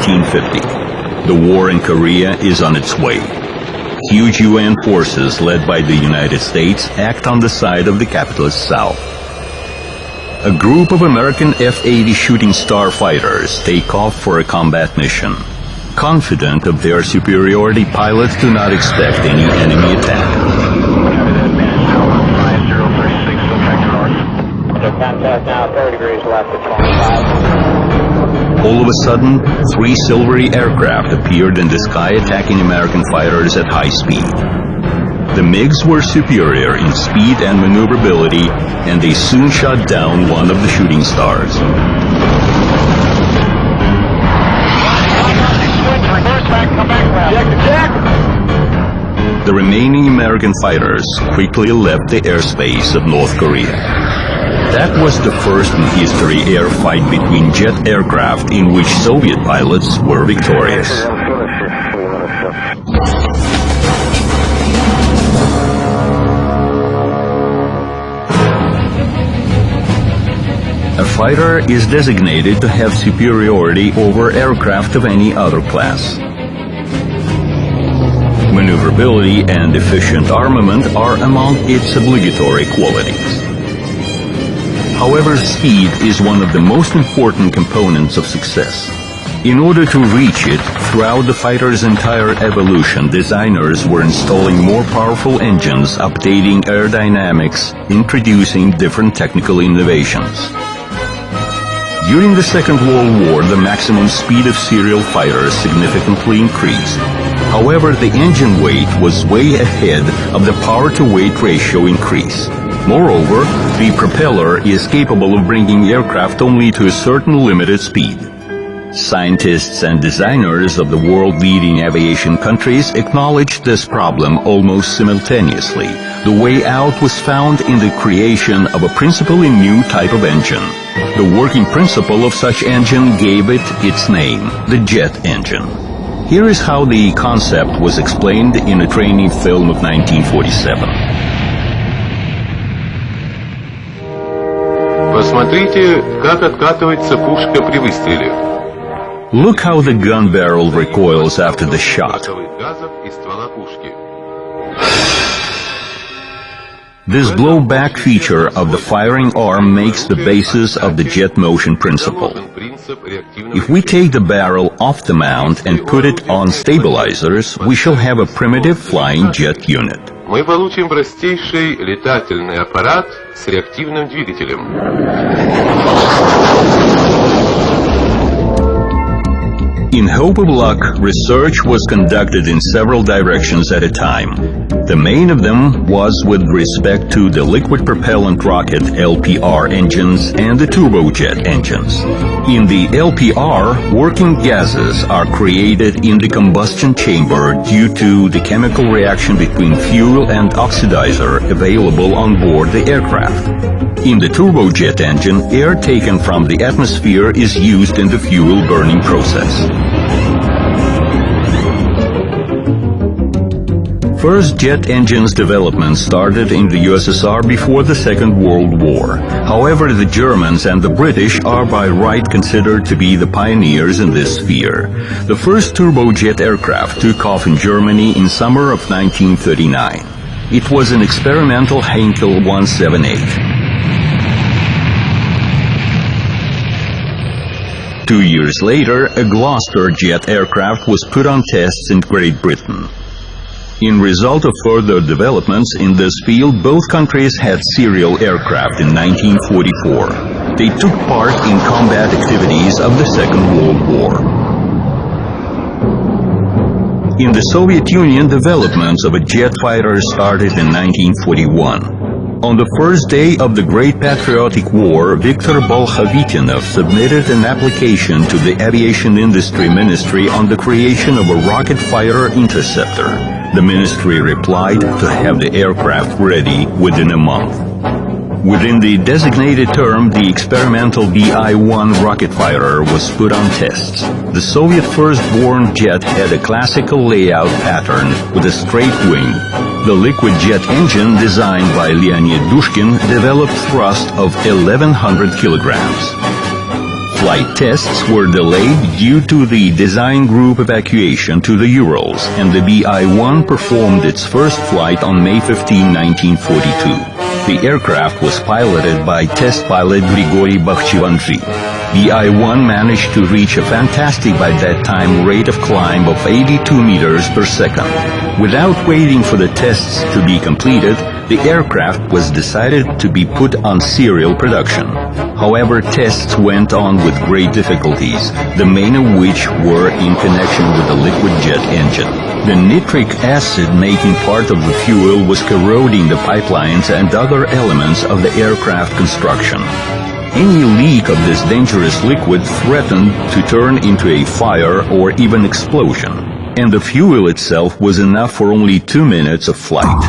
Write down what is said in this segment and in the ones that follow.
1950. The war in Korea is on its way. Huge UN forces led by the United States act on the side of the capitalist South. A group of American F-80 Shooting Star fighters take off for a combat mission. Confident of their superiority, pilots do not expect any enemy attack. Contact now 30 degrees left at 25. All of a sudden, 3 silvery aircraft appeared in the sky attacking American fighters at high speed. The MiGs were superior in speed and maneuverability, and they soon shot down one of the shooting stars. The remaining American fighters quickly left the airspace of North Korea. That was the first in history air fight between jet aircraft in which Soviet pilots were victorious. A fighter is designated to have superiority over aircraft of any other class. Maneuverability and efficient armament are among its obligatory qualities. However, speed is one of the most important components of success. In order to reach it, throughout the fighter's entire evolution, designers were installing more powerful engines, updating aerodynamics, introducing different technical innovations. During the Second World War, the maximum speed of serial fighters significantly increased. However, the engine weight was way ahead of the power-to-weight ratio increase. Moreover, the propeller is capable of bringing aircraft only to a certain limited speed. Scientists and designers of the world-leading aviation countries acknowledged this problem almost simultaneously. The way out was found in the creation of a principally new type of engine. The working principle of such engine gave it its name, the jet engine. Here is how the concept was explained in a training film of 1947. Посмотрите, как откатывается пушка при выстреле. Look how the gun barrel recoils after the shot. This blowback feature of the firing arm makes the basis of the jet motion principle. If we take the barrel off the mount and put it on stabilizers, we shall have a primitive flying jet unit. Мы получим простейший летательный аппарат с реактивным двигателем. In hope of luck, research was conducted in several directions at a time. The main of them was with respect to the liquid propellant rocket LPR engines and the turbojet engines. In the LPR, working gases are created in the combustion chamber due to the chemical reaction between fuel and oxidizer available on board the aircraft. In the turbojet engine, air taken from the atmosphere is used in the fuel burning process. First jet engines development started in the USSR before the Second World War. However, the Germans and the British are by right considered to be the pioneers in this sphere. The first turbojet aircraft took off in Germany in summer of 1939. It was an experimental Heinkel 178. 2 years later, a Gloucester jet aircraft was put on tests in Great Britain. In result of further developments in this field, both countries had serial aircraft in 1944. They took part in combat activities of the Second World War. In the Soviet Union, developments of a jet fighter started in 1941. On the first day of the Great Patriotic War, Viktor Bolkhovitinov submitted an application to the Aviation Industry Ministry on the creation of a rocket fighter interceptor. The ministry replied to have the aircraft ready within a month. Within the designated term, the experimental BI-1 rocket fighter was put on tests. The Soviet first-born jet had a classical layout pattern with a straight wing. The liquid jet engine, designed by Leonid Dushkin, developed thrust of 1,100 kilograms. flight tests were delayed due to the design group evacuation to the Urals, and the BI-1 performed its first flight on May 15, 1942. The aircraft was piloted by test pilot Grigory Bakhchivandzi. BI-1 managed to reach a fantastic by that time rate of climb of 82 meters per second. Without waiting for the tests to be completed, the aircraft was decided to be put on serial production. However, tests went on with great difficulties, the main of which were in connection with the liquid jet engine. The nitric acid making part of the fuel was corroding the pipelines and other elements of the aircraft construction. Any leak of this dangerous liquid threatened to turn into a fire or even explosion, and the fuel itself was enough for only 2 minutes of flight.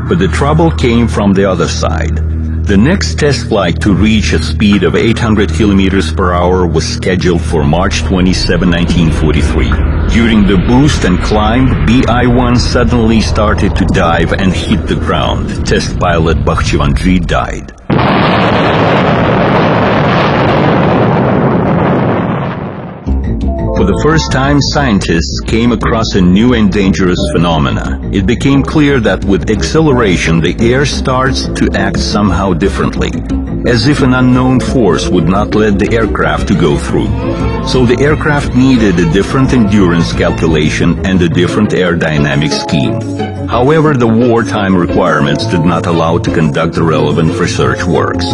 But the trouble came from the other side. The next test flight to reach a speed of 800 kilometers per hour was scheduled for March 27, 1943. During the boost and climb, BI-1 suddenly started to dive and hit the ground. Test pilot Bakhchivandzi died. For the first time, scientists came across a new and dangerous phenomena. It became clear that with acceleration, the air starts to act somehow differently, as if an unknown force would not let the aircraft to go through. So the aircraft needed a different endurance calculation and a different aerodynamic scheme. However, the wartime requirements did not allow to conduct the relevant research works.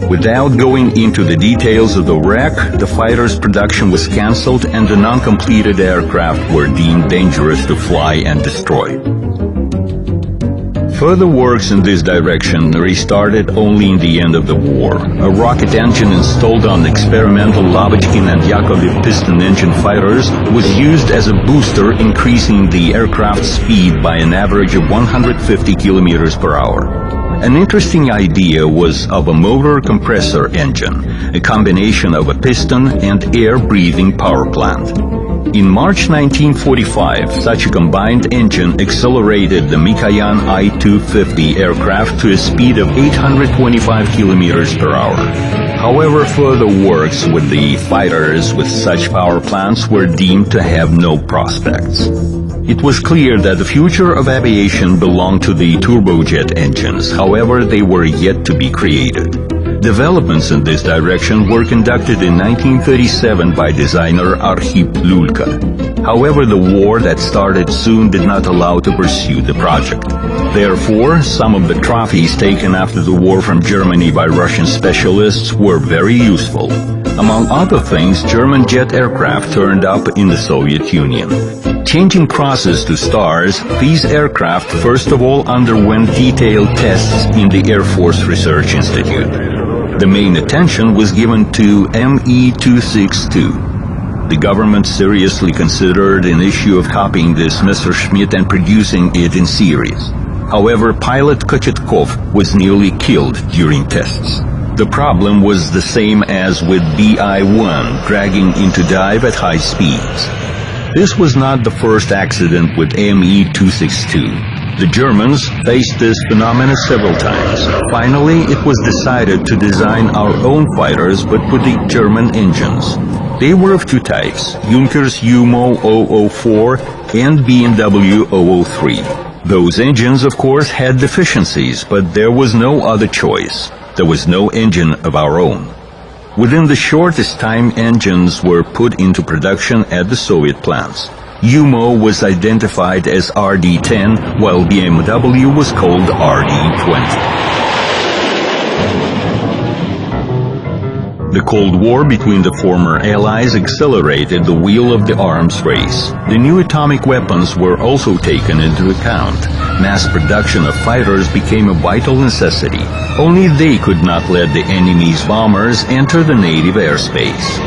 Without going into the details of the wreck, the fighter's production was cancelled and the non-completed aircraft were deemed dangerous to fly and destroy. Further works in this direction restarted only in the end of the war. A rocket engine installed on experimental Lavochkin and Yakovlev piston engine fighters was used as a booster, increasing the aircraft's speed by an average of 150 kilometers per hour. An interesting idea was of a motor compressor engine, a combination of a piston and air-breathing power plant. In March 1945, such a combined engine accelerated the Mikoyan I-250 aircraft to a speed of 825 kilometers per hour. However, further works with the fighters with such power plants were deemed to have no prospects. It was clear that the future of aviation belonged to the turbojet engines, however, they were yet to be created. Developments in this direction were conducted in 1937 by designer Arkhip Lulka. However, the war that started soon did not allow to pursue the project. Therefore, some of the trophies taken after the war from Germany by Russian specialists were very useful. Among other things, German jet aircraft turned up in the Soviet Union. Changing crosses to stars, these aircraft first of all underwent detailed tests in the Air Force Research Institute. The main attention was given to Me-262. The government seriously considered an issue of copying this Messerschmitt and producing it in series. However, pilot Kochetkov was nearly killed during tests. The problem was the same as with BI-1, dragging into dive at high speeds. This was not the first accident with Me-262. The Germans faced this phenomenon several times. Finally, it was decided to design our own fighters but with the German engines. They were of two types, Junkers UMO 004 and B&W 003. Those engines, of course, had deficiencies, but there was no other choice. There was no engine of our own. Within the shortest time, engines were put into production at the Soviet plants. UMO was identified as RD-10, while BMW was called RD-20. The Cold War between the former Allies accelerated the wheel of the arms race. The new atomic weapons were also taken into account. Mass production of fighters became a vital necessity. Only they could not let the enemy's bombers enter the native airspace.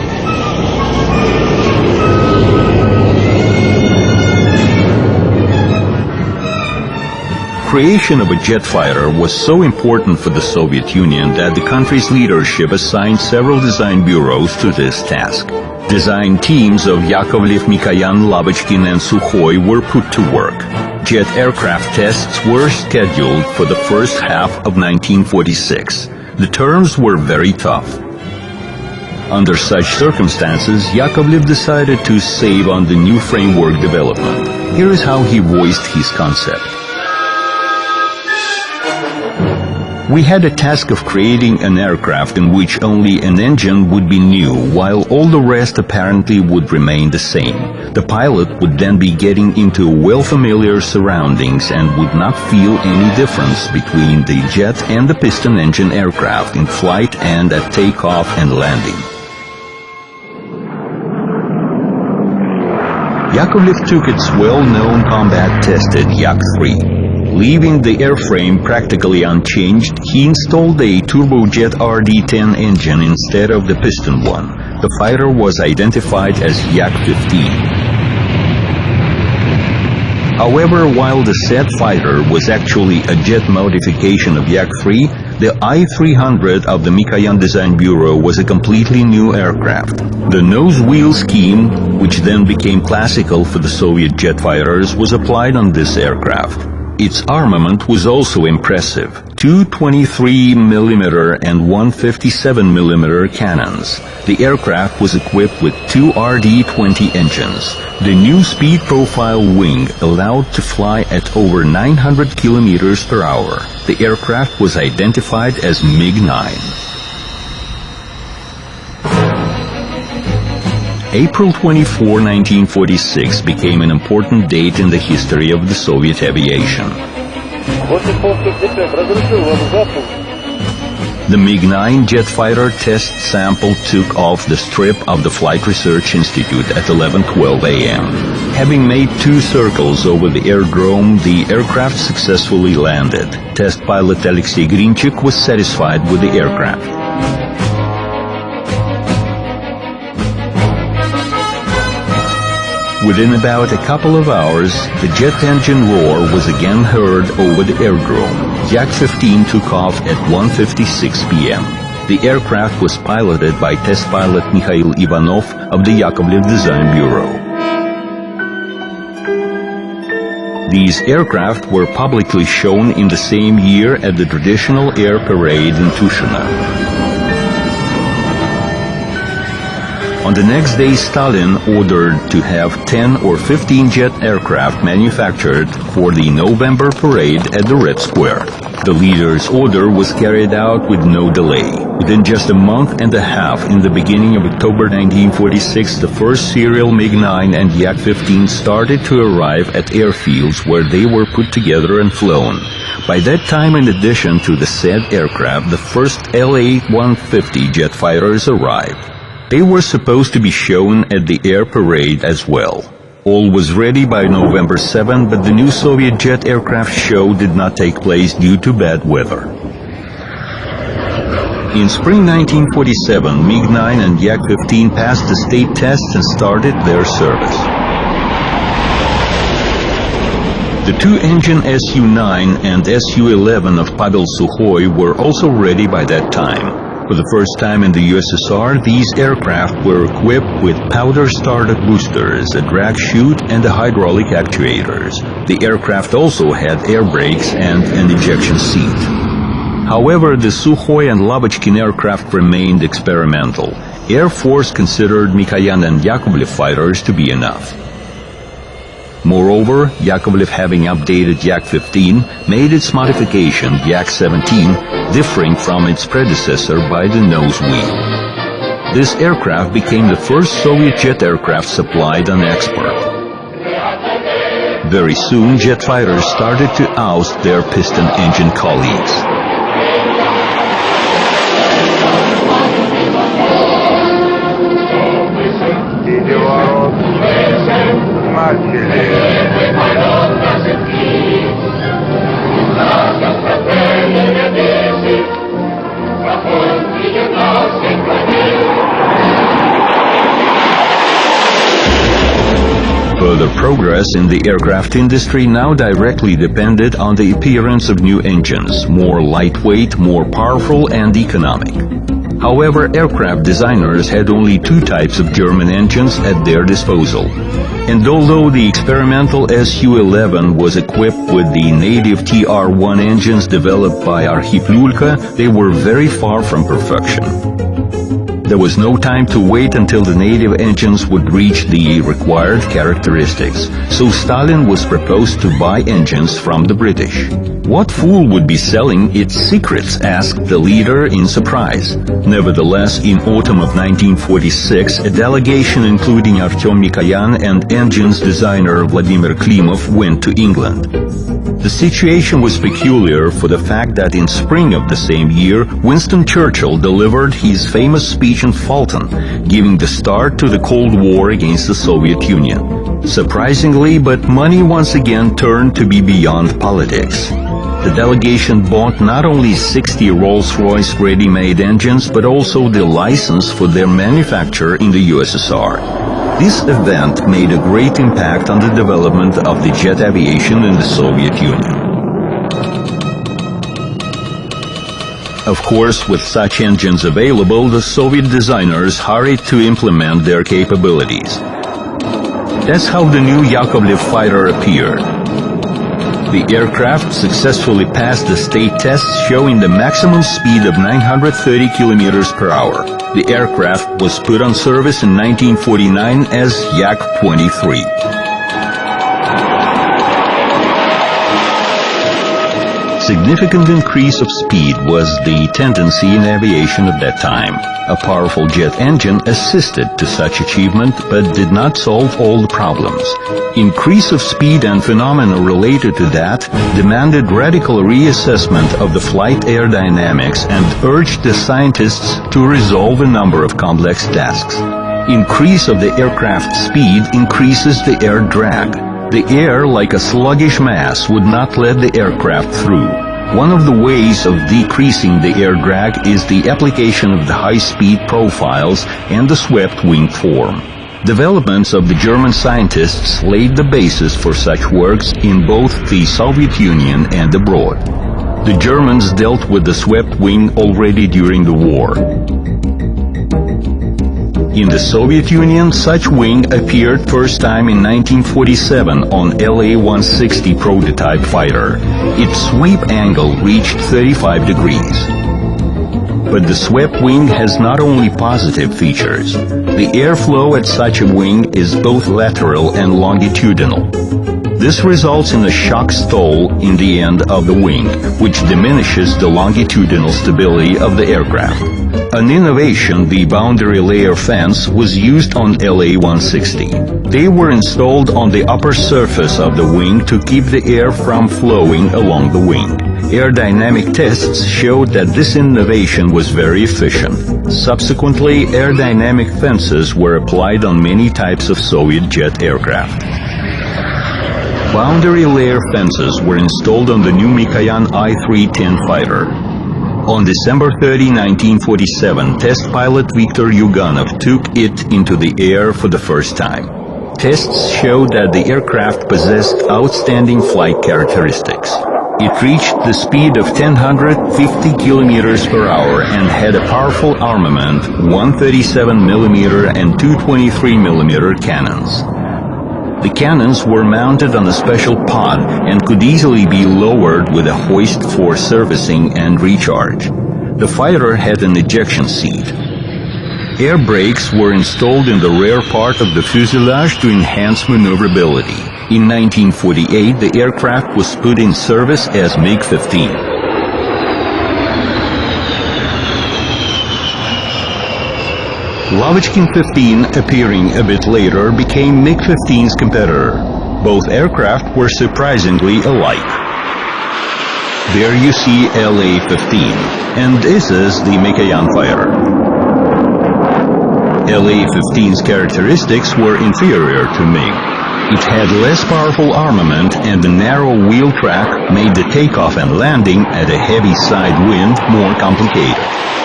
Creation of a jet fighter was so important for the Soviet Union that the country's leadership assigned several design bureaus to this task. Design teams of Yakovlev, Mikoyan, Lavochkin and Sukhoi were put to work. Jet aircraft tests were scheduled for the first half of 1946. The terms were very tough. Under such circumstances, Yakovlev decided to save on the new framework development. Here is how he voiced his concept. We had a task of creating an aircraft in which only an engine would be new, while all the rest apparently would remain the same. The pilot would then be getting into well-familiar surroundings and would not feel any difference between the jet and the piston engine aircraft in flight and at takeoff and landing. Yakovlev took its well-known combat-tested Yak-3. Leaving the airframe practically unchanged, he installed a turbojet RD-10 engine instead of the piston one. The fighter was identified as Yak-15. However, while the said fighter was actually a jet modification of Yak-3, the I-300 of the Mikoyan Design Bureau was a completely new aircraft. The nose-wheel scheme, which then became classical for the Soviet jet fighters, was applied on this aircraft. Its armament was also impressive. Two 23mm and one 57mm cannons. The aircraft was equipped with two RD-20 engines. The new speed profile wing allowed to fly at over 900 km per hour. The aircraft was identified as MiG-9. April 24, 1946 became an important date in the history of the Soviet aviation. The MiG-9 jet fighter test sample took off the strip of the Flight Research Institute at 11:12 a.m. Having made 2 circles over the aerodrome, the aircraft successfully landed. Test pilot Alexei Grinchik was satisfied with the aircraft. Within about a couple of hours, the jet engine roar was again heard over the aerodrome. Yak-15 took off at 1:56 p.m. The aircraft was piloted by test pilot Mikhail Ivanov of the Yakovlev Design Bureau. These aircraft were publicly shown in the same year at the traditional air parade in Tushino. On the next day, Stalin ordered to have 10 or 15 jet aircraft manufactured for the November parade at the Red Square. The leader's order was carried out with no delay. Within just a month and a half, in the beginning of October 1946, the first serial MiG-9 and Yak-15 started to arrive at airfields where they were put together and flown. By that time, in addition to the said aircraft, the first La-150 jet fighters arrived. They were supposed to be shown at the air parade as well. All was ready by November 7, but the new Soviet jet aircraft show did not take place due to bad weather. In spring 1947, MiG-9 and Yak-15 passed the state tests and started their service. The two-engine Su-9 and Su-11 of Pavel Sukhoy were also ready by that time. For the first time in the USSR, these aircraft were equipped with powder-started boosters, a drag chute, and the hydraulic actuators. The aircraft also had air brakes and an ejection seat. However, the Sukhoy and Lavochkin aircraft remained experimental. Air Force considered Mikoyan and Yakovlev fighters to be enough. Moreover, Yakovlev, having updated Yak-15, made its modification, Yak-17, differing from its predecessor by the nose wheel. This aircraft became the first Soviet jet aircraft supplied on export. Very soon, jet fighters started to oust their piston engine colleagues. Further progress in the aircraft industry now directly depended on the appearance of new engines, more lightweight, more powerful, and economic. However, aircraft designers had only 2 types of German engines at their disposal. And although the experimental Su-11 was equipped with the native TR-1 engines developed by Arkhip Lulka, they were very far from perfection. There was no time to wait until the native engines would reach the required characteristics, so Stalin was proposed to buy engines from the British. What fool would be selling its secrets, asked the leader in surprise. Nevertheless, in autumn of 1946, a delegation including Artyom Mikoyan and engines designer Vladimir Klimov went to England. The situation was peculiar for the fact that in spring of the same year, Winston Churchill delivered his famous speech in Fulton, giving the start to the Cold War against the Soviet Union. Surprisingly, but money once again turned to be beyond politics. The delegation bought not only 60 Rolls-Royce ready-made engines, but also the license for their manufacture in the USSR. This event made a great impact on the development of the jet aviation in the Soviet Union. Of course, with such engines available, the Soviet designers hurried to implement their capabilities. That's how the new Yakovlev fighter appeared. The aircraft successfully passed the state tests showing the maximum speed of 930 kilometers per hour. The aircraft was put on service in 1949 as Yak-23. Significant increase of speed was the tendency in aviation at that time. A powerful jet engine assisted to such achievement, but did not solve all the problems. Increase of speed and phenomena related to that demanded radical reassessment of the flight aerodynamics and urged the scientists to resolve a number of complex tasks. Increase of the aircraft speed increases the air drag. The air, like a sluggish mass, would not let the aircraft through. One of the ways of decreasing the air drag is the application of the high-speed profiles and the swept wing form. Developments of the German scientists laid the basis for such works in both the Soviet Union and abroad. The Germans dealt with the swept wing already during the war. In the Soviet Union, such wing appeared first time in 1947 on La-160 prototype fighter. Its sweep angle reached 35 degrees. But the swept wing has not only positive features. The airflow at such a wing is both lateral and longitudinal. This results in a shock stall in the end of the wing, which diminishes the longitudinal stability of the aircraft. An innovation, the boundary layer fans, was used on La-160. They were installed on the upper surface of the wing to keep the air from flowing along the wing. Aerodynamic tests showed that this innovation was very efficient. Subsequently, aerodynamic fences were applied on many types of Soviet jet aircraft. Boundary layer fences were installed on the new Mikoyan I-310 fighter. On December 30, 1947, test pilot Viktor Yuganov took it into the air for the first time. Tests showed that the aircraft possessed outstanding flight characteristics. It reached the speed of 1,050 kilometers per hour and had a powerful armament, 137mm and 223mm cannons. The cannons were mounted on a special pod and could easily be lowered with a hoist for servicing and recharge. The fighter had an ejection seat. Air brakes were installed in the rear part of the fuselage to enhance maneuverability. In 1948, the aircraft was put in service as MiG-15. Lavochkin 15, appearing a bit later, became MiG-15's competitor. Both aircraft were surprisingly alike. There you see La-15, and this is the Mikoyan fighter. La-15's characteristics were inferior to MiG. It had less powerful armament, and the narrow wheel track made the takeoff and landing at a heavy side wind more complicated.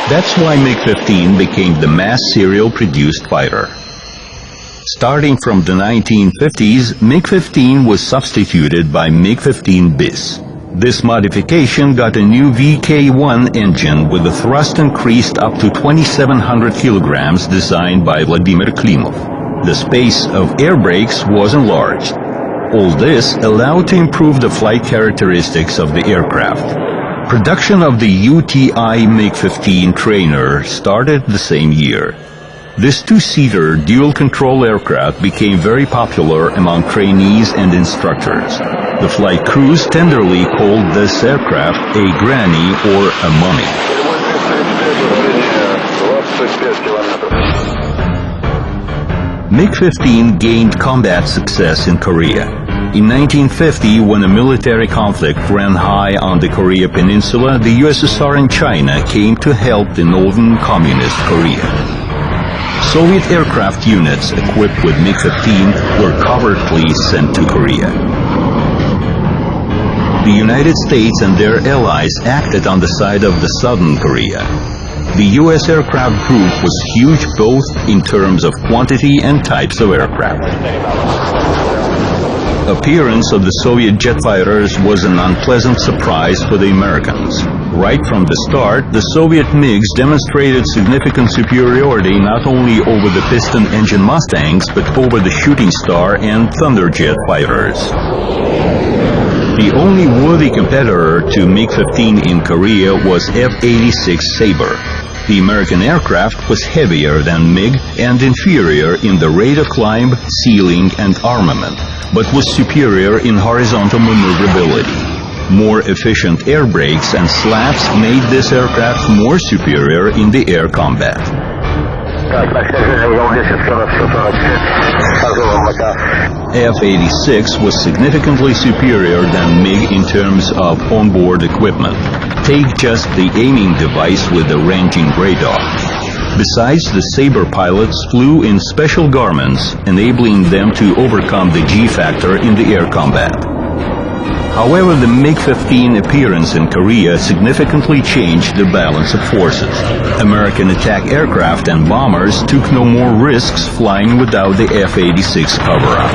That's why MiG-15 became the mass serial-produced fighter. Starting from the 1950s, MiG-15 was substituted by MiG-15 bis. This modification got a new VK-1 engine with a thrust increased up to 2,700 kilograms designed by Vladimir Klimov. The space of air brakes was enlarged. All this allowed to improve the flight characteristics of the aircraft. Production of the UTI MiG-15 trainer started the same year. This two-seater dual-control aircraft became very popular among trainees and instructors. The flight crews tenderly called this aircraft a granny or a mummy. MiG-15 gained combat success in Korea. In 1950, when a military conflict ran high on the Korea Peninsula, the USSR and China came to help the northern communist Korea. Soviet aircraft units equipped with MiG-15 were covertly sent to Korea. The United States and their allies acted on the side of the southern Korea. The U.S. aircraft group was huge both in terms of quantity and types of aircraft. Appearance of the Soviet jet fighters was an unpleasant surprise for the Americans. Right from the start, the Soviet MiGs demonstrated significant superiority not only over the piston engine Mustangs, but over the Shooting Star and Thunderjet fighters. The only worthy competitor to MiG-15 in Korea was F-86 Sabre. The American aircraft was heavier than MiG and inferior in the rate of climb, ceiling, and armament, but was superior in horizontal maneuverability. More efficient air brakes and slaps made this aircraft more superior in the air combat. F-86 was significantly superior than MiG in terms of onboard equipment. Take just the aiming device with the ranging radar. Besides, the Sabre pilots flew in special garments, enabling them to overcome the G-factor in the air combat. However, the MiG-15 appearance in Korea significantly changed the balance of forces. American attack aircraft and bombers took no more risks flying without the F-86 cover-up.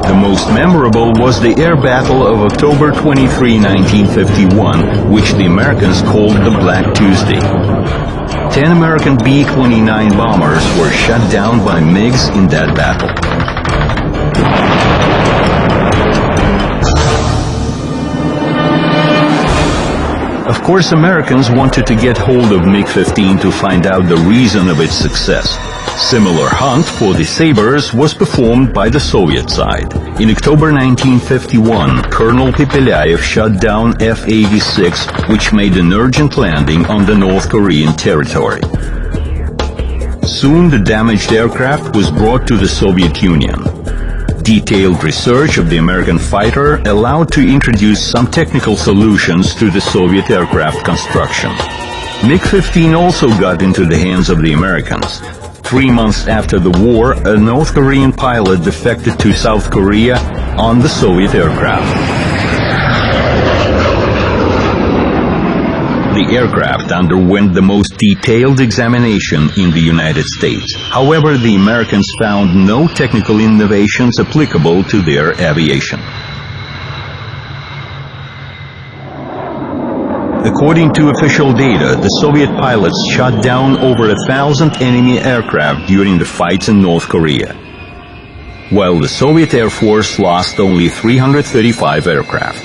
The most memorable was the air battle of October 23, 1951, which the Americans called the Black Tuesday. 10 American B-29 bombers were shot down by MiGs in that battle. Of course, Americans wanted to get hold of MiG-15 to find out the reason of its success. Similar hunt for the Sabres was performed by the Soviet side. In October 1951, Colonel Pepelayev shot down F-86, which made an urgent landing on the North Korean territory. Soon the damaged aircraft was brought to the Soviet Union. Detailed research of the American fighter allowed to introduce some technical solutions to the Soviet aircraft construction. MiG-15 also got into the hands of the Americans. 3 months after the war, a North Korean pilot defected to South Korea on the Soviet aircraft. The aircraft underwent the most detailed examination in the United States. However, the Americans found no technical innovations applicable to their aviation. According to official data, the Soviet pilots shot down over 1,000 enemy aircraft during the fights in North Korea, while the Soviet Air Force lost only 335 aircraft.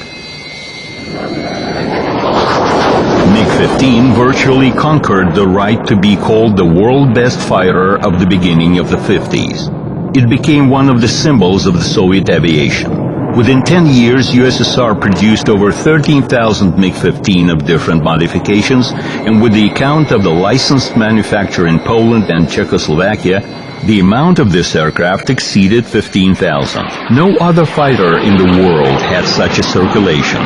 MiG-15 virtually conquered the right to be called the world best fighter of the beginning of the 50s. It became one of the symbols of the Soviet aviation. Within 10 years, USSR produced over 13,000 MiG-15 of different modifications, and with the account of the licensed manufacture in Poland and Czechoslovakia, the amount of this aircraft exceeded 15,000. No other fighter in the world had such a circulation.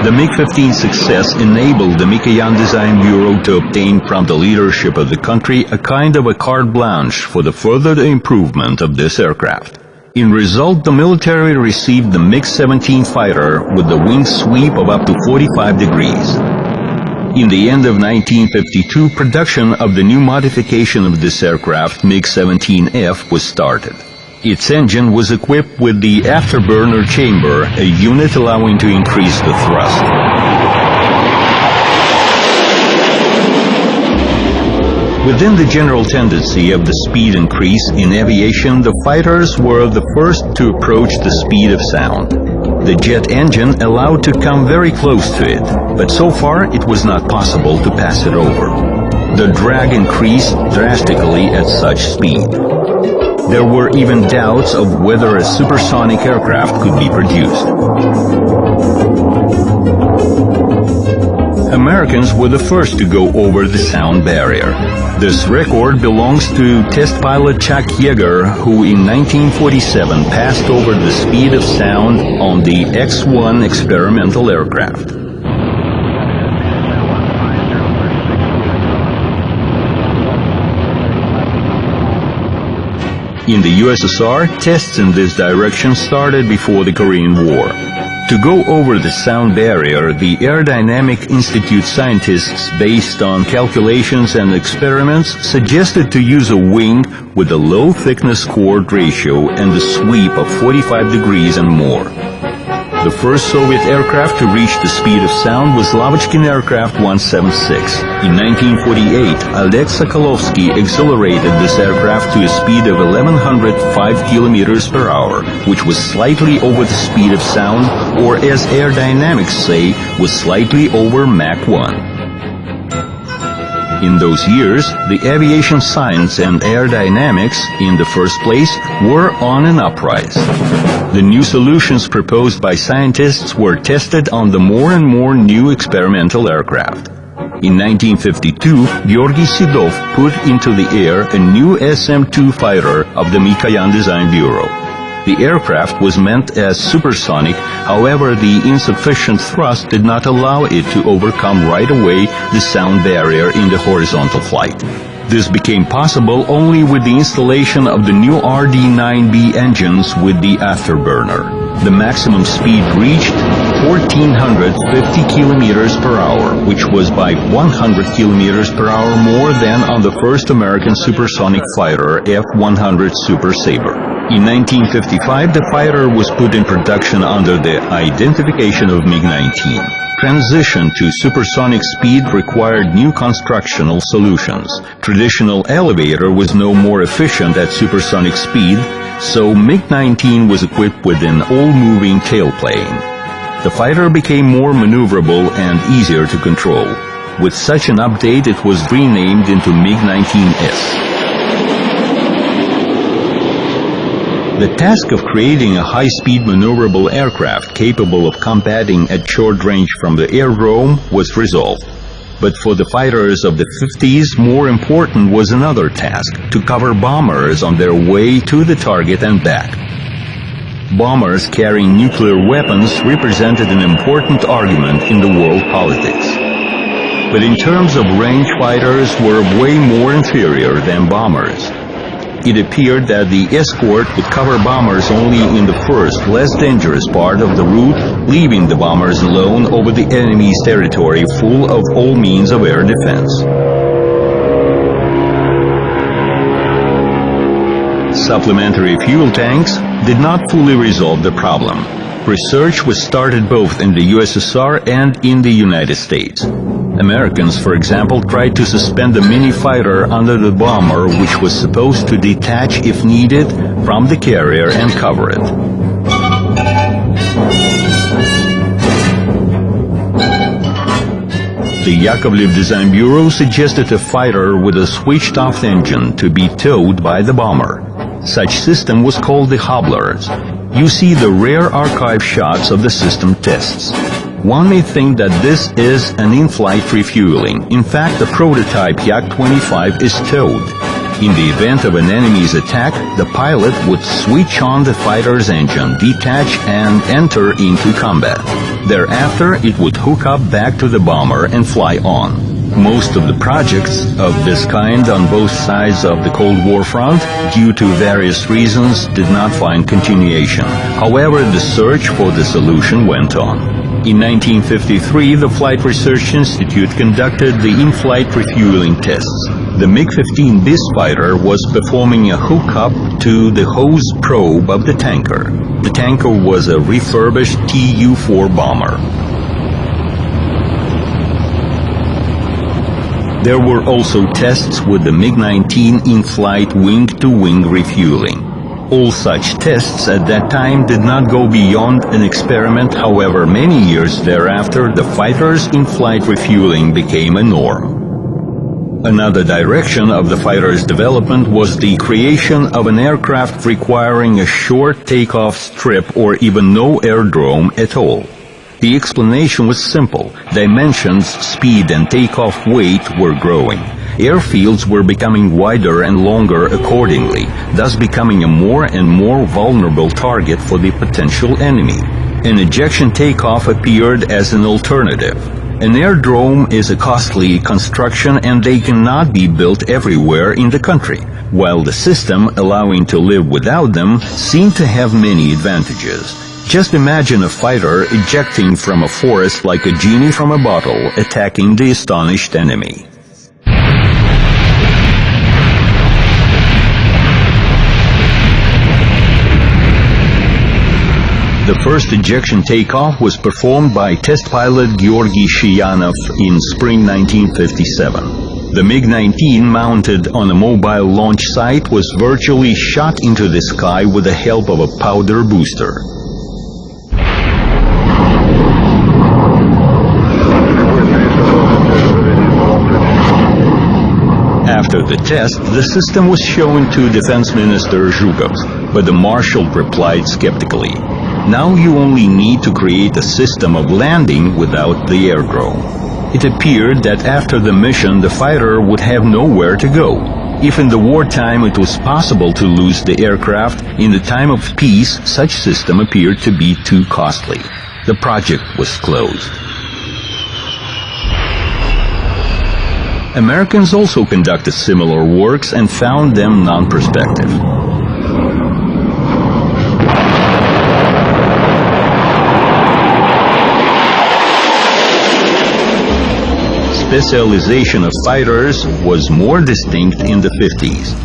The MiG-15 success enabled the Mikoyan Design Bureau to obtain from the leadership of the country a kind of a carte blanche for the further improvement of this aircraft. In result, the military received the MiG-17 fighter with the wing sweep of up to 45 degrees. In the end of 1952, production of the new modification of this aircraft, MiG-17F, was started. Its engine was equipped with the afterburner chamber, a unit allowing to increase the thrust. 1 Within the general tendency of the speed increase in aviation, the fighters were the first to approach the speed of sound. The jet engine allowed to come very close to it, but so far it was not possible to pass it over. The drag increased drastically at such speed. There were even doubts of whether a supersonic aircraft could be produced. Americans were the first to go over the sound barrier. This record belongs to test pilot Chuck Yeager, who in 1947 passed over the speed of sound on the X-1 experimental aircraft. In the USSR, tests in this direction started before the Korean War. To go over the sound barrier, the Aerodynamic Institute scientists, based on calculations and experiments, suggested to use a wing with a low thickness chord ratio and a sweep of 45 degrees and more. The first Soviet aircraft to reach the speed of sound was Lavochkin Aircraft 176. In 1948, Oleg Sokolovsky accelerated this aircraft to a speed of 1,105 kilometers per hour, which was slightly over the speed of sound, or as aerodynamics say, was slightly over Mach 1. In those years, the aviation science and aerodynamics, in the first place, were on an uprise. The new solutions proposed by scientists were tested on the more and more new experimental aircraft. In 1952, Georgy Sidov put into the air a new SM-2 fighter of the Mikoyan Design Bureau. The aircraft was meant as supersonic, however the insufficient thrust did not allow it to overcome right away the sound barrier in the horizontal flight. This became possible only with the installation of the new RD-9B engines with the afterburner. The maximum speed reached 1,450 kilometers per hour, which was by 100 kilometers per hour more than on the first American supersonic fighter F-100 Super Sabre. In 1955, the fighter was put in production under the identification of MiG-19. Transition to supersonic speed required new constructional solutions. Traditional elevator was no more efficient at supersonic speed, so MiG-19 was equipped with an all-moving tailplane. The fighter became more maneuverable and easier to control. With such an update, it was renamed into MiG-19S. The task of creating a high-speed maneuverable aircraft capable of combating at short range from the aerodrome was resolved. But for the fighters of the 50s, more important was another task, to cover bombers on their way to the target and back. Bombers carrying nuclear weapons represented an important argument in the world politics. But in terms of range, fighters were way more inferior than bombers. It appeared that the escort would cover bombers only in the first, less dangerous part of the route, leaving the bombers alone over the enemy's territory full of all means of air defense. Supplementary fuel tanks did not fully resolve the problem. Research was started both in the USSR and in the United States. Americans, for example, tried to suspend a mini-fighter under the bomber, which was supposed to detach if needed from the carrier and cover it. The Yakovlev Design Bureau suggested a fighter with a switched-off engine to be towed by the bomber. Such system was called the hobblers. You see the rare archive shots of the system tests. One may think that this is an in-flight refueling. In fact, the prototype Yak-25 is towed. In the event of an enemy's attack, the pilot would switch on the fighter's engine, detach and enter into combat. Thereafter, it would hook up back to the bomber and fly on. Most of the projects of this kind on both sides of the Cold War front, due to various reasons, did not find continuation. However, the search for the solution went on. In 1953, the Flight Research Institute conducted the in-flight refueling tests. The MiG-15 BIS fighter was performing a hookup to the hose probe of the tanker. The tanker was a refurbished Tu-4 bomber. There were also tests with the MiG-19 in-flight wing-to-wing refueling. All such tests at that time did not go beyond an experiment. However, many years thereafter, the fighters' in-flight refueling became a norm. Another direction of the fighter's development was the creation of an aircraft requiring a short takeoff strip or even no aerodrome at all. The explanation was simple. Dimensions, speed, and takeoff weight were growing. Airfields were becoming wider and longer accordingly, thus becoming a more and more vulnerable target for the potential enemy. An ejection takeoff appeared as an alternative. An aerodrome is a costly construction and they cannot be built everywhere in the country, while the system allowing to live without them seemed to have many advantages. Just imagine a fighter ejecting from a forest like a genie from a bottle, attacking the astonished enemy. The first ejection takeoff was performed by test pilot Georgy Shiyanov in spring 1957. The MiG-19 mounted on a mobile launch site was virtually shot into the sky with the help of a powder booster. After the test, the system was shown to Defense Minister Zhukov, but the Marshal replied skeptically, "Now you only need to create a system of landing without the aerodrome." It appeared that after the mission the fighter would have nowhere to go. If in the wartime it was possible to lose the aircraft, in the time of peace such system appeared to be too costly. The project was closed. Americans also conducted similar works and found them non-prospective. Specialization of fighters was more distinct in the 50s.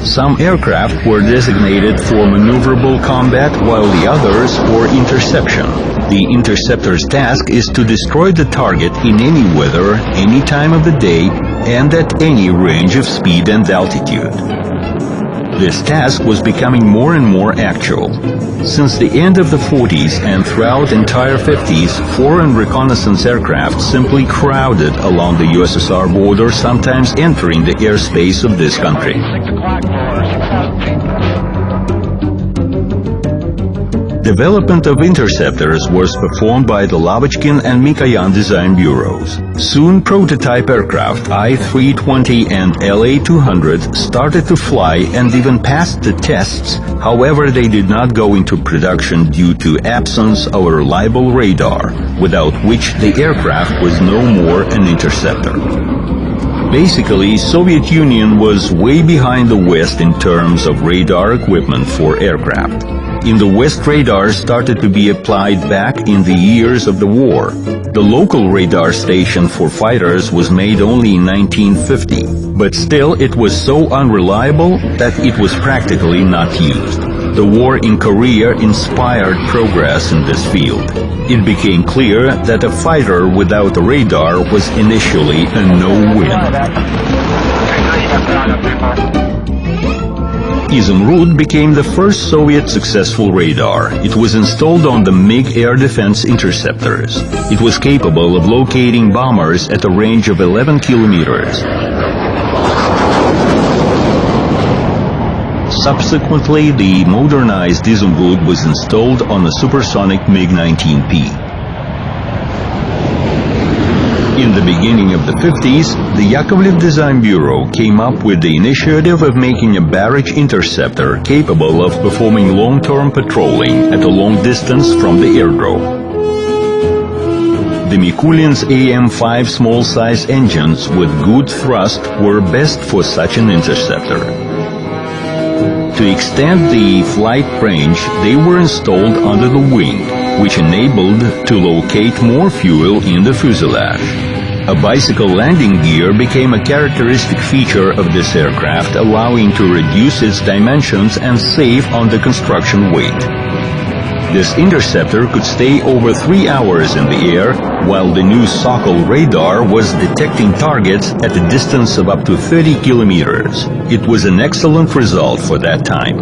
Some aircraft were designated for maneuverable combat while the others for interception. The interceptor's task is to destroy the target in any weather, any time of the day, and at any range of speed and altitude. This task was becoming more and more actual. Since the end of the 40s and throughout the entire 50s, foreign reconnaissance aircraft simply crowded along the USSR border, sometimes entering the airspace of this country. Development of interceptors was performed by the Lavochkin and Mikoyan design bureaus. Soon prototype aircraft I-320 and LA-200 started to fly and even passed the tests. However, they did not go into production due to absence of a reliable radar, without which the aircraft was no more an interceptor. Basically, Soviet Union was way behind the West in terms of radar equipment for aircraft. In the West, radars started to be applied back in the years of the war. The local radar station for fighters was made only in 1950, but still it was so unreliable that it was practically not used. The war in Korea inspired progress in this field. It became clear that a fighter without a radar was initially a no-win. Izumrud became the first Soviet successful radar. It was installed on the MiG air defense interceptors. It was capable of locating bombers at a range of 11 kilometers. Subsequently, the modernized Izumrud was installed on the supersonic MiG-19P. In the beginning of the 50s, the Yakovlev Design Bureau came up with the initiative of making a barrage interceptor capable of performing long-term patrolling at a long distance from the aerodrome. The Mikulin's AM-5 small-size engines with good thrust were best for such an interceptor. To extend the flight range, they were installed under the wing, which enabled to locate more fuel in the fuselage. A bicycle landing gear became a characteristic feature of this aircraft, allowing to reduce its dimensions and save on the construction weight. This interceptor could stay over 3 hours in the air, while the new Sokol radar was detecting targets at a distance of up to 30 kilometers. It was an excellent result for that time.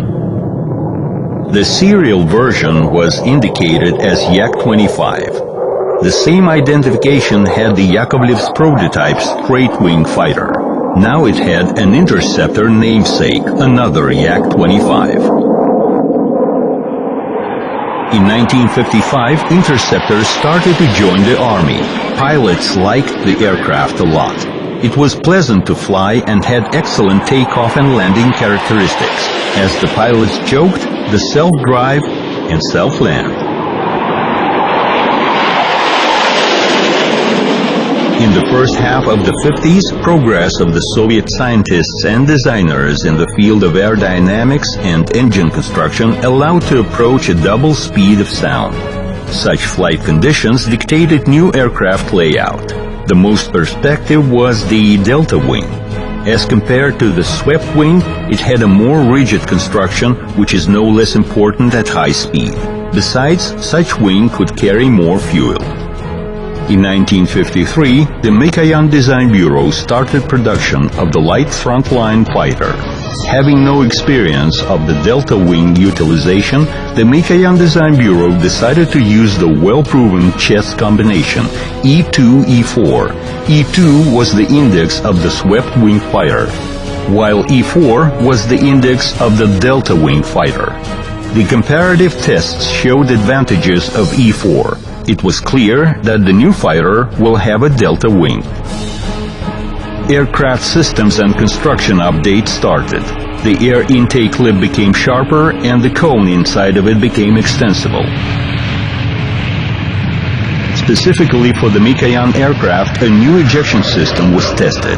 The serial version was indicated as Yak-25. The same identification had the Yakovlev's prototype straight-wing fighter. Now it had an interceptor namesake, another Yak-25. In 1955, interceptors started to join the Army. Pilots liked the aircraft a lot. It was pleasant to fly and had excellent takeoff and landing characteristics. As the pilots joked, the self-drive and self-land. In the first half of the 50s, progress of the Soviet scientists and designers in the field of aerodynamics and engine construction allowed to approach a double speed of sound. Such flight conditions dictated new aircraft layout. The most perspective was the delta wing. As compared to the swept wing, it had a more rigid construction, which is no less important at high speed. Besides, such wing could carry more fuel. In 1953, the Mikoyan Design Bureau started production of the light frontline fighter. Having no experience of the delta wing utilization, the Mikoyan Design Bureau decided to use the well-proven chess combination E2-E4. E2 was the index of the swept wing fighter, while E4 was the index of the delta wing fighter. The comparative tests showed advantages of E4. It was clear that the new fighter will have a delta wing. Aircraft systems and construction updates started. The air intake lip became sharper and the cone inside of it became extensible. Specifically for the Mikoyan aircraft, a new ejection system was tested.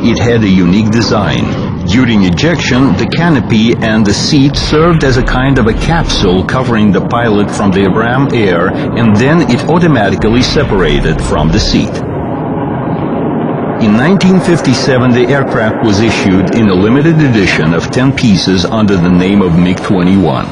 It had a unique design. During ejection, the canopy and the seat served as a kind of a capsule covering the pilot from the ram air, and then it automatically separated from the seat. In 1957, the aircraft was issued in a limited edition of 10 pieces under the name of MiG-21.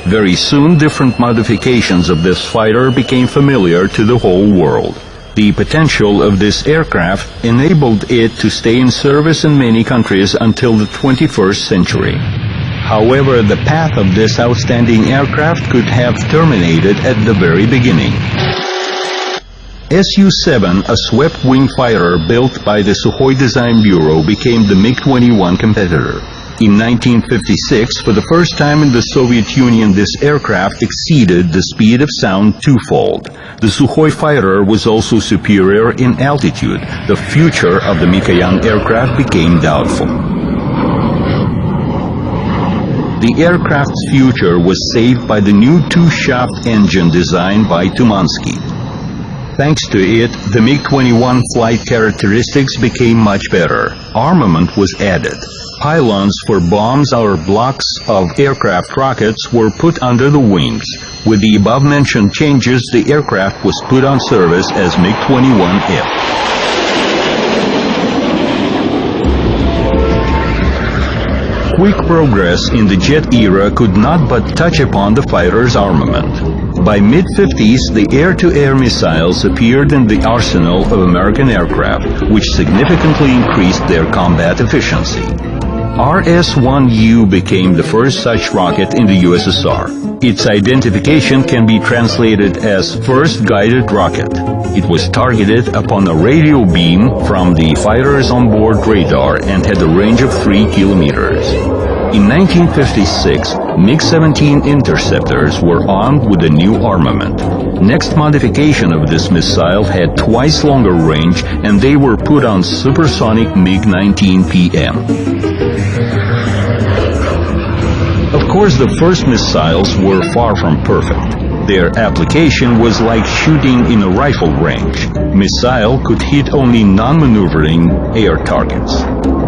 Very soon, different modifications of this fighter became familiar to the whole world. The potential of this aircraft enabled it to stay in service in many countries until the 21st century. However, the path of this outstanding aircraft could have terminated at the very beginning. Su-7, a swept-wing fighter built by the Sukhoi Design Bureau, became the MiG-21 competitor. In 1956, for the first time in the Soviet Union, this aircraft exceeded the speed of sound twofold. The Sukhoi fighter was also superior in altitude. The future of the Mikoyan aircraft became doubtful. The aircraft's future was saved by the new two-shaft engine designed by Tumansky. Thanks to it, the MiG-21 flight characteristics became much better. Armament was added. Pylons for bombs or blocks of aircraft rockets were put under the wings. With the above-mentioned changes, the aircraft was put on service as MiG-21F. Quick progress in the jet era could not but touch upon the fighter's armament. By mid-50s, the air-to-air missiles appeared in the arsenal of American aircraft, which significantly increased their combat efficiency. RS-1U became the first such rocket in the USSR. Its identification can be translated as First Guided Rocket. It was targeted upon a radio beam from the fighter's onboard radar and had a range of 3 kilometers. In 1956, MiG-17 interceptors were armed with a new armament. Next modification of this missile had twice longer range, and they were put on supersonic MiG-19 PM. Of course, the first missiles were far from perfect. Their application was like shooting in a rifle range. Missile could hit only non-maneuvering air targets.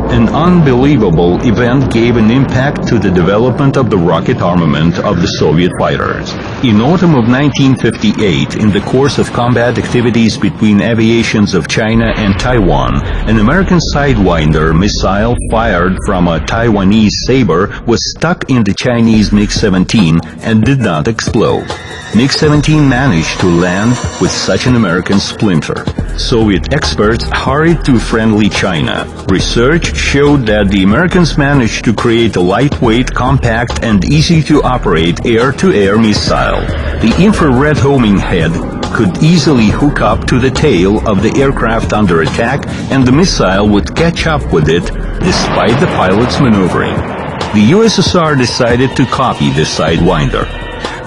An unbelievable event gave an impact to the development of the rocket armament of the Soviet fighters. In autumn of 1958, in the course of combat activities between aviations of China and Taiwan, an American Sidewinder missile fired from a Taiwanese Sabre was stuck in the Chinese MiG-17 and did not explode. MiG-17 managed to land with such an American splinter. Soviet experts hurried to friendly China. Research showed that the Americans managed to create a lightweight, compact, and easy-to-operate air-to-air missile. The infrared homing head could easily hook up to the tail of the aircraft under attack, and the missile would catch up with it despite the pilot's maneuvering. The USSR decided to copy this Sidewinder.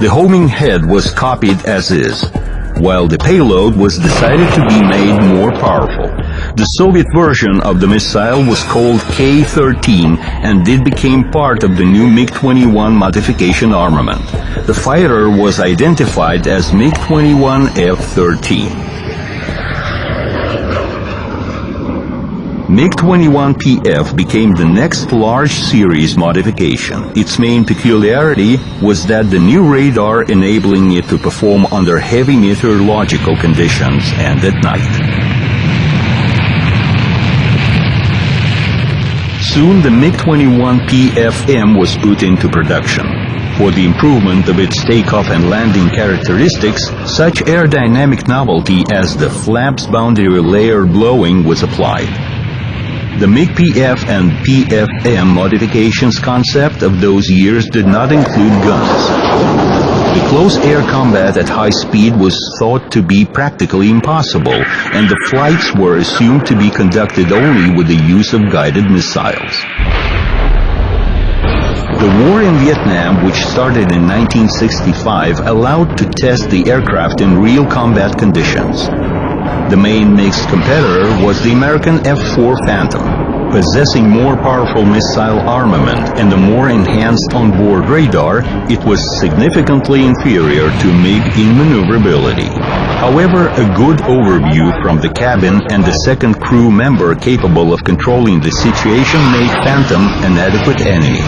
The homing head was copied as is, while the payload was decided to be made more powerful. The Soviet version of the missile was called K-13, and it became part of the new MiG-21 modification armament. The fighter was identified as MiG-21 F-13. MiG-21 PF became the next large series modification. Its main peculiarity was that the new radar enabling it to perform under heavy meteorological conditions and at night. Soon the MiG-21 PFM was put into production. For the improvement of its takeoff and landing characteristics, such aerodynamic novelty as the flaps boundary layer blowing was applied. The MiG-PF and PFM modifications concept of those years did not include guns. The close air combat at high speed was thought to be practically impossible, and the flights were assumed to be conducted only with the use of guided missiles. The war in Vietnam, which started in 1965, allowed to test the aircraft in real combat conditions. The main mixed competitor was the American F-4 Phantom. Possessing more powerful missile armament and a more enhanced onboard radar, it was significantly inferior to MiG in maneuverability. However, a good overview from the cabin and a second crew member capable of controlling the situation made Phantom an adequate enemy.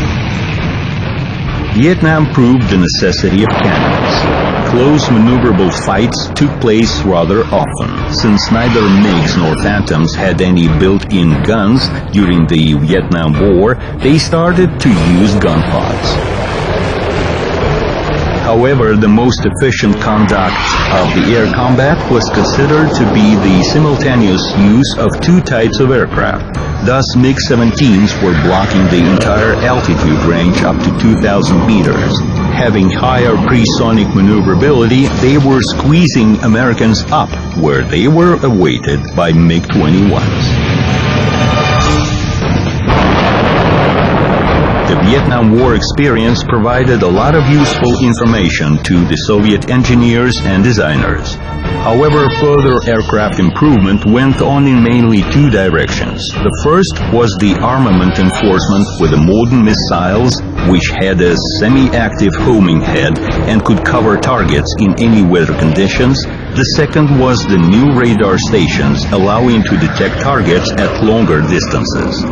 Vietnam proved the necessity of cannons. Close maneuverable fights took place rather often. Since neither MiGs nor Phantoms had any built-in guns during the Vietnam War, they started to use gun pods. However, the most efficient conduct of the air combat was considered to be the simultaneous use of two types of aircraft. Thus, MiG-17s were blocking the entire altitude range up to 2,000 meters. Having higher pre-sonic maneuverability, they were squeezing Americans up, where they were awaited by MiG-21s. The Vietnam War experience provided a lot of useful information to the Soviet engineers and designers. However, further aircraft improvement went on in mainly two directions. The first was the armament enforcement with the modern missiles, which had a semi-active homing head and could cover targets in any weather conditions. The second was the new radar stations, allowing to detect targets at longer distances.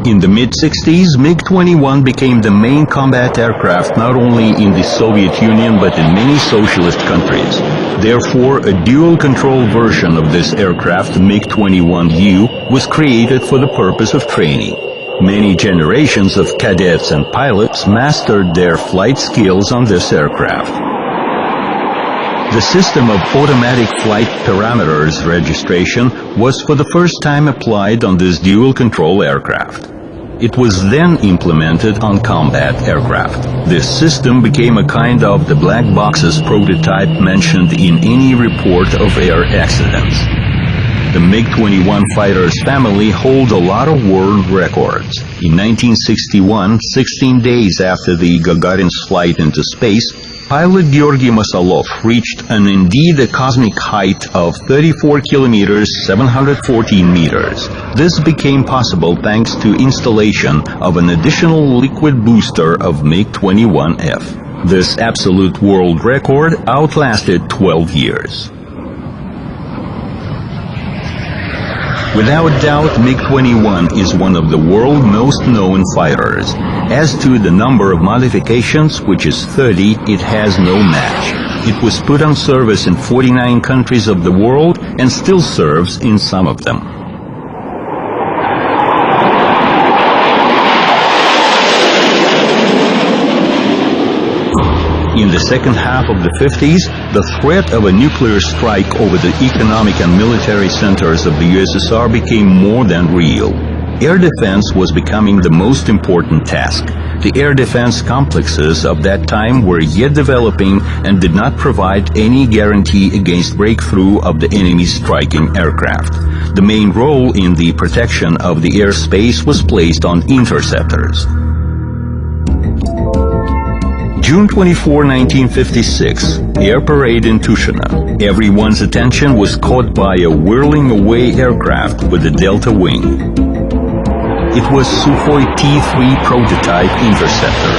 In the mid-60s, MiG-21 became the main combat aircraft not only in the Soviet Union but in many socialist countries. Therefore, a dual-control version of this aircraft, MiG-21U, was created for the purpose of training. Many generations of cadets and pilots mastered their flight skills on this aircraft. The system of automatic flight parameters registration was for the first time applied on this dual-control aircraft. It was then implemented on combat aircraft. This system became a kind of the black boxes prototype mentioned in any report of air accidents. The MiG-21 fighter's family holds a lot of world records. In 1961, 16 days after the Gagarin's flight into space, pilot Georgy Masalov reached an indeed a cosmic height of 34 kilometers 714 meters. This became possible thanks to installation of an additional liquid booster of MiG-21F. This absolute world record outlasted 12 years. Without doubt, MiG-21 is one of the world's most known fighters. As to the number of modifications, which is 30, it has no match. It was put on service in 49 countries of the world and still serves in some of them. In the second half of the 50s, the threat of a nuclear strike over the economic and military centers of the USSR became more than real. Air defense was becoming the most important task. The air defense complexes of that time were yet developing and did not provide any guarantee against breakthrough of the enemy's striking aircraft. The main role in the protection of the airspace was placed on interceptors. June 24, 1956, air parade in Tushino. Everyone's attention was caught by a whirling away aircraft with a delta wing. It was Sukhoi T-3 prototype interceptor.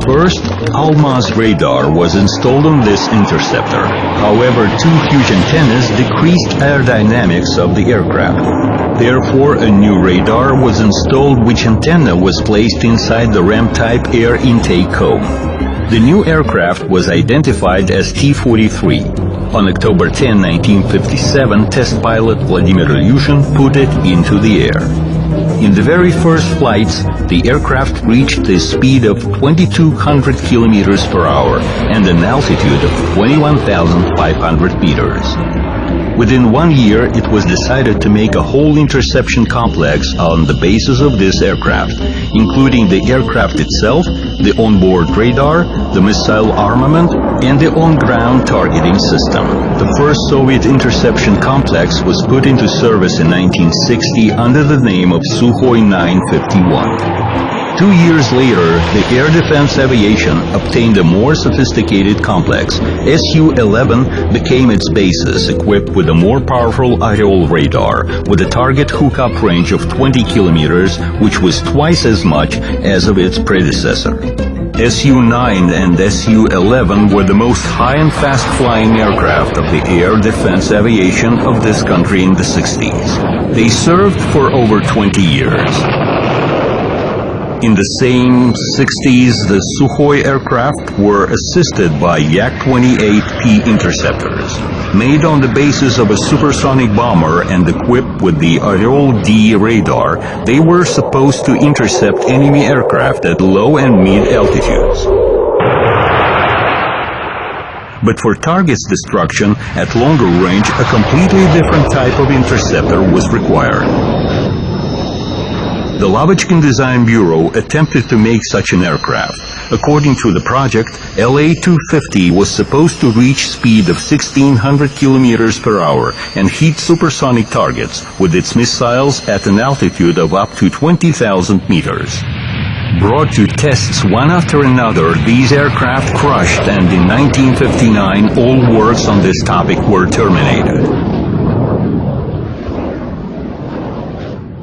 First, Almaz radar was installed on this interceptor. However, two huge antennas decreased aerodynamics of the aircraft. Therefore, a new radar was installed, which antenna was placed inside the RAM-type air intake cone. The new aircraft was identified as T-43. On October 10, 1957, test pilot Vladimir Ilyushin put it into the air. In the very first flights, the aircraft reached a speed of 2,200 kilometers per hour and an altitude of 21,500 meters. Within 1 year, it was decided to make a whole interception complex on the basis of this aircraft, including the aircraft itself, the onboard radar, the missile armament, and the on-ground targeting system. The first Soviet interception complex was put into service in 1960 under the name of Sukhoi 951. 2 years later, the Air Defense Aviation obtained a more sophisticated complex. Su-11 became its basis, equipped with a more powerful aerial radar, with a target hookup range of 20 kilometers, which was twice as much as of its predecessor. Su-9 and Su-11 were the most high and fast-flying aircraft of the air defense aviation of this country in the 60s. They served for over 20 years. In the same 60s, the Sukhoi aircraft were assisted by Yak-28P interceptors. Made on the basis of a supersonic bomber and equipped with the Oriol-D radar, they were supposed to intercept enemy aircraft at low and mid altitudes. But for targets destruction at longer range, a completely different type of interceptor was required. The Lavochkin Design Bureau attempted to make such an aircraft. According to the project, LA-250 was supposed to reach speed of 1,600 kilometers per hour and hit supersonic targets with its missiles at an altitude of up to 20,000 meters. Brought to tests one after another, these aircraft crushed, and in 1959 all works on this topic were terminated.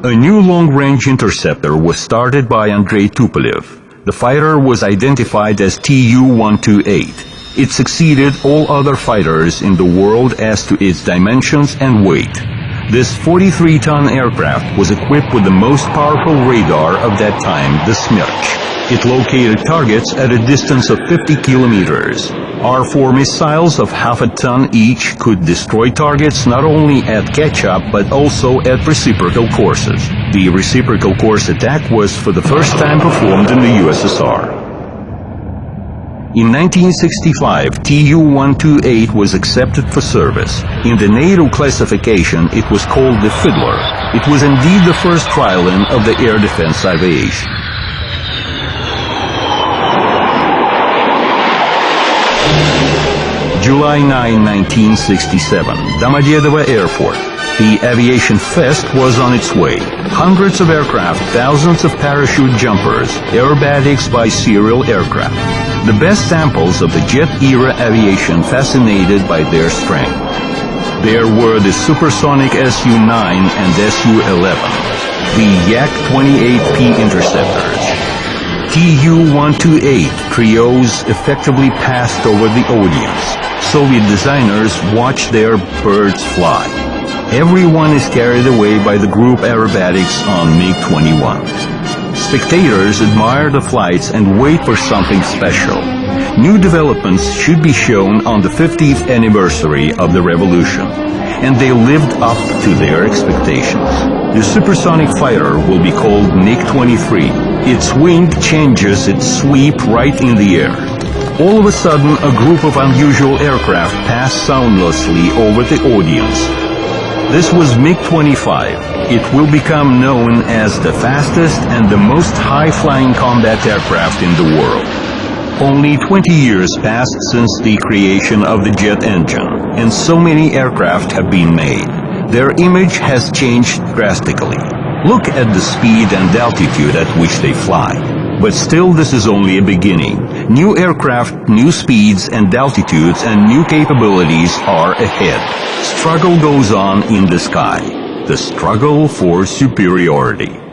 A new long-range interceptor was started by Andrei Tupolev. The fighter was identified as Tu-128. It succeeded all other fighters in the world as to its dimensions and weight. This 43-ton aircraft was equipped with the most powerful radar of that time, the Smerch. It located targets at a distance of 50 kilometers. R-4 missiles of half a ton each could destroy targets not only at catch-up but also at reciprocal courses. The reciprocal course attack was for the first time performed in the USSR. In 1965, Tu-128 was accepted for service. In the NATO classification, it was called the Fiddler. It was indeed the first trial-in of the air defense aviation. July 9, 1967, Domodedovo Airport. The Aviation Fest was on its way. Hundreds of aircraft, thousands of parachute jumpers, aerobatics by serial aircraft. The best samples of the jet-era aviation fascinated by their strength. There were the supersonic Su-9 and Su-11, the Yak-28P interceptors. Tu-128 trios effectively passed over the audience. Soviet designers watched their birds fly. Everyone is carried away by the group aerobatics on MiG-21. Spectators admire the flights and wait for something special. New developments should be shown on the 50th anniversary of the revolution, and they lived up to their expectations. The supersonic fighter will be called MiG-23. Its wing changes its sweep right in the air. All of a sudden, a group of unusual aircraft passed soundlessly over the audience. This was MiG-25. It will become known as the fastest and the most high-flying combat aircraft in the world. Only 20 years passed since the creation of the jet engine, and so many aircraft have been made. Their image has changed drastically. Look at the speed and altitude at which they fly. But still, this is only a beginning. New aircraft, new speeds and altitudes and new capabilities are ahead. Struggle goes on in the sky. The struggle for superiority.